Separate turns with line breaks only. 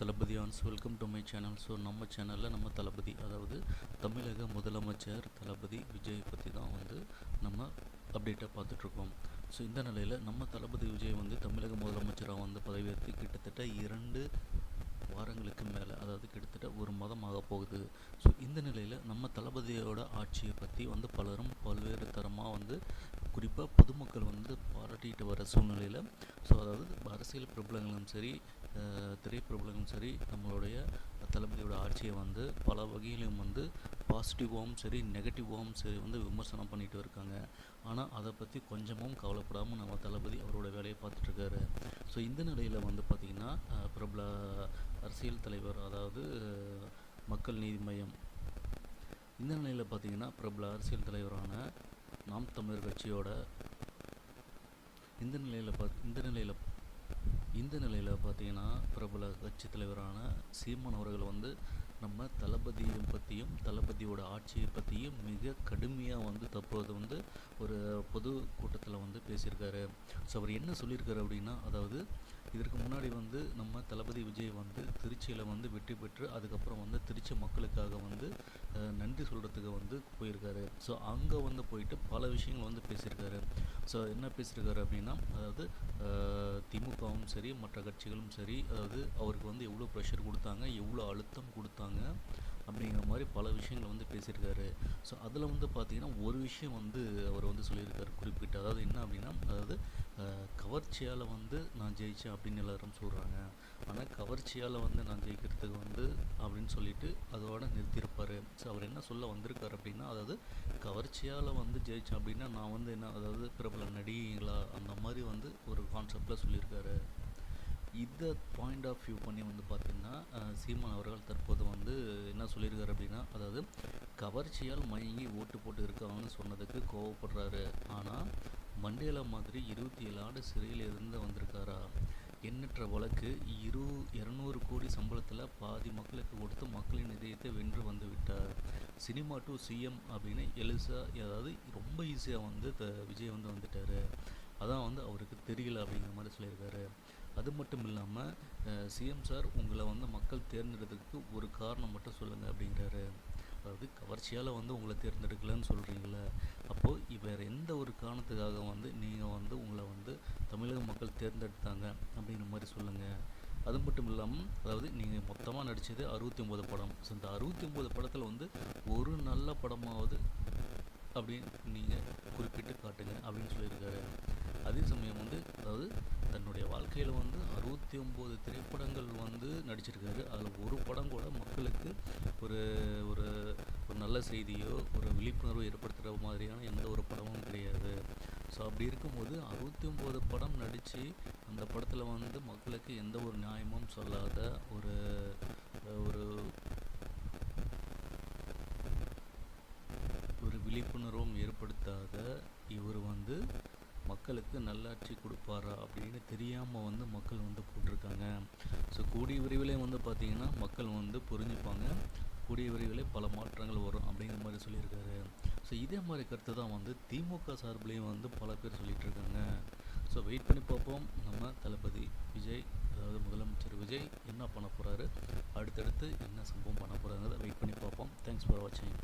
தளபதி ஆன்ஸ் welcome to my channel. So நம்ம சேனலில் நம்ம தளபதி, அதாவது தமிழக முதலமைச்சர் தளபதி விஜய் பற்றி தான் வந்து நம்ம அப்டேட்டாக பார்த்துட்ருக்கோம். ஸோ இந்த நிலையில் நம்ம தளபதி விஜய் வந்து தமிழக முதலமைச்சராக வந்து பதவியேற்று கிட்டத்தட்ட 2 வாரங்களுக்கு மேலே, அதாவது கிட்டத்தட்ட ஒரு மாதம் ஆக போகுது. ஸோ இந்த நிலையில் நம்ம தளபதியோட ஆட்சியை பற்றி வந்து பலரும் பல்வேறு தரமாக வந்து குறிப்பாக பொதுமக்கள் வந்து பாராட்டிட்டு வர சூழ்நிலையில், ஸோ அதாவது அரசியல் பிரபலங்களும் சரி, திரைப்பிரபலங்களும் சரி, நம்மளுடைய தளபதியோட ஆட்சியை வந்து பல வகையிலும் வந்து பாசிட்டிவாகவும் சரி நெகட்டிவாகவும் சரி வந்து விமர்சனம் பண்ணிட்டு இருக்காங்க. ஆனால் அதை பற்றி கொஞ்சமும் கவலைப்படாமல் நம்ம தளபதி அவரோட வேலையை பார்த்துட்ருக்காரு. ஸோ இந்த நிலையில் வந்து பார்த்திங்கன்னா பிரபல அரசியல் தலைவர், அதாவது மக்கள் நீதி மையம், இந்த நிலையில் பார்த்திங்கன்னா பிரபல அரசியல் தலைவரான நாம் தமிழர் கட்சியோட இந்த நிலையில் பார்த்தீங்கன்னா பிரபல கட்சி தலைவரான சீமான் அவர்கள் வந்து நம்ம தளபதியை பற்றியும் தளபதியோட ஆட்சியை பற்றியும் மிக கடுமையாக வந்து தற்போது வந்து ஒரு பொது கூட்டத்தில் வந்து பேசியிருக்காரு. ஸோ அவர் என்ன சொல்லியிருக்காரு அப்படின்னா, அதாவது இதற்கு முன்னாடி வந்து நம்ம தளபதி விஜய் வந்து திருச்சியில் வந்து வெற்றி பெற்று அதுக்கப்புறம் வந்து திருச்சி மக்களுக்காக வந்து நன்றி சொல்கிறதுக்கு வந்து போயிருக்காரு. ஸோ அங்கே வந்து போயிட்டு பல விஷயங்கள் வந்து பேசியிருக்காரு. ஸோ என்ன பேசியிருக்காரு அப்படின்னா, அதாவது திமுகவும் சரி மற்ற கட்சிகளும் சரி, அதாவது அவருக்கு வந்து எவ்வளோ ப்ரெஷர் கொடுத்தாங்க, எவ்வளோ அழுத்தம் கொடுத்தாங்க அப்படிங்கிற மாதிரி பல விஷயங்கள் வந்து பேசியிருக்காரு. ஸோ அதில் வந்து பார்த்திங்கன்னா ஒரு விஷயம் வந்து அவர் வந்து சொல்லியிருக்காரு குறிப்பிட்டு, அதாவது என்ன அப்படின்னா, அதாவது கவர்ச்சியால் வந்து நான் ஜெயித்தேன் அப்படின்னு எல்லாரும் சொல்கிறாங்க, ஆனால் கவர்ச்சியால் வந்து நான் ஜெயிக்கிறதுக்கு வந்து அப்படின்னு சொல்லிட்டு அதோட நிறுத்தியிருப்பார். ஸோ அவர் என்ன சொல்ல வந்திருக்காரு அப்படின்னா, அதாவது கவர்ச்சியால் வந்து ஜெயித்தேன் அப்படின்னா நான் வந்து என்ன, அதாவது பிரபல நடிகைங்களா அந்த மாதிரி வந்து ஒரு கான்செப்டில் சொல்லியிருக்காரு. இதை பாயிண்ட் ஆஃப் வியூ பண்ணி வந்து பார்த்திங்கன்னா சீமான் அவர்கள் தற்போது வந்து என்ன சொல்லியிருக்காரு அப்படின்னா, அதாவது கவர்ச்சியால் மயங்கி ஓட்டு போட்டு இருக்காங்கன்னு சொன்னதுக்கு கோவப்படுறாரு. ஆனால் மண்டேலா மாதிரி 27 ஆண்டு சிறையில் இருந்து வந்திருக்காரா, எண்ணற்ற வழக்கு, 200 கோடி சம்பளத்தில் பாதி மக்களுக்கு கொடுத்து மக்களின் இதயத்தை வென்று வந்து விட்டார். சினிமா டு சிஎம் அப்படின்னு அதாவது ரொம்ப ஈஸியாக வந்து விஜய் வந்து வந்துட்டார். அதான் வந்து அவருக்கு தெரியல அப்படிங்கிற மாதிரி சொல்லியிருக்காரு. அது மட்டும் இல்லாமல் சிஎம் சார், உங்களை வந்து மக்கள் தேர்ந்தெடுத்ததுக்கு ஒரு காரணம் மட்டும் சொல்லுங்கள் அப்படிங்கிறாரு. அதாவது கவர்ச்சியால் வந்து உங்களை தேர்ந்தெடுக்கலன்னு சொல்கிறீங்களே, அப்போது வேறு எந்த ஒரு காரணத்துக்காக வந்து நீங்கள் வந்து உங்களை வந்து தமிழக மக்கள் தேர்ந்தெடுத்தாங்க அப்படிங்கிற மாதிரி சொல்லுங்கள். அது மட்டும் இல்லாமல், அதாவது நீங்கள் மொத்தமாக நடித்தது 69 படம். ஸோ இந்த 69 படத்தில் வந்து ஒரு நல்ல படமாவது அப்படின்னு நீங்கள் குறிப்பிட்டு காட்டுங்க அப்படின்னு சொல்லியிருக்காரு. அதே சமயம் வந்து, அதாவது தன்னுடைய வாழ்க்கையில் வந்து 69 திரைப்படங்கள் வந்து நடிச்சிருக்காரு. அதில் ஒரு படம் கூட மக்களுக்கு ஒரு ஒரு ஒரு நல்ல செய்தியோ ஒரு விழிப்புணர்வு ஏற்படுத்துகிற மாதிரியான எந்த ஒரு படமும் கிடையாது. ஸோ அப்படி இருக்கும்போது 69 படம் நடித்து அந்த படத்தில் வந்து மக்களுக்கு எந்த ஒரு நியாயமும் சொல்லாத ஒரு ஒரு விழிப்புணர்வும் ஏற்படுத்தாத இவர் வந்து மக்களுக்கு நல்லாட்சி கொடுப்பாரா அப்படின்னு தெரியாமல் வந்து மக்கள் வந்து போட்டிருக்காங்க. ஸோ கூடிய விரைவிலே வந்து பார்த்திங்கன்னா மக்கள் வந்து புரிஞ்சுப்பாங்க, கூடிய விரைவிலே பல மாற்றங்கள் வரும் அப்படிங்கிற மாதிரி சொல்லியிருக்காரு. ஸோ இதே மாதிரி கருத்து தான் வந்து திமுக சார்பிலையும் வந்து பல பேர் சொல்லிகிட்டு இருக்காங்க. ஸோ வெயிட் பண்ணி பார்ப்போம், நம்ம தளபதி விஜய், அதாவது முதலமைச்சர் விஜய் என்ன பண்ண போகிறாரு, அடுத்தடுத்து என்ன சம்பவம் பண்ண போகிறாங்கிறத வெயிட் பண்ணி பார்ப்போம். தேங்க்ஸ் ஃபார் வாட்சிங்.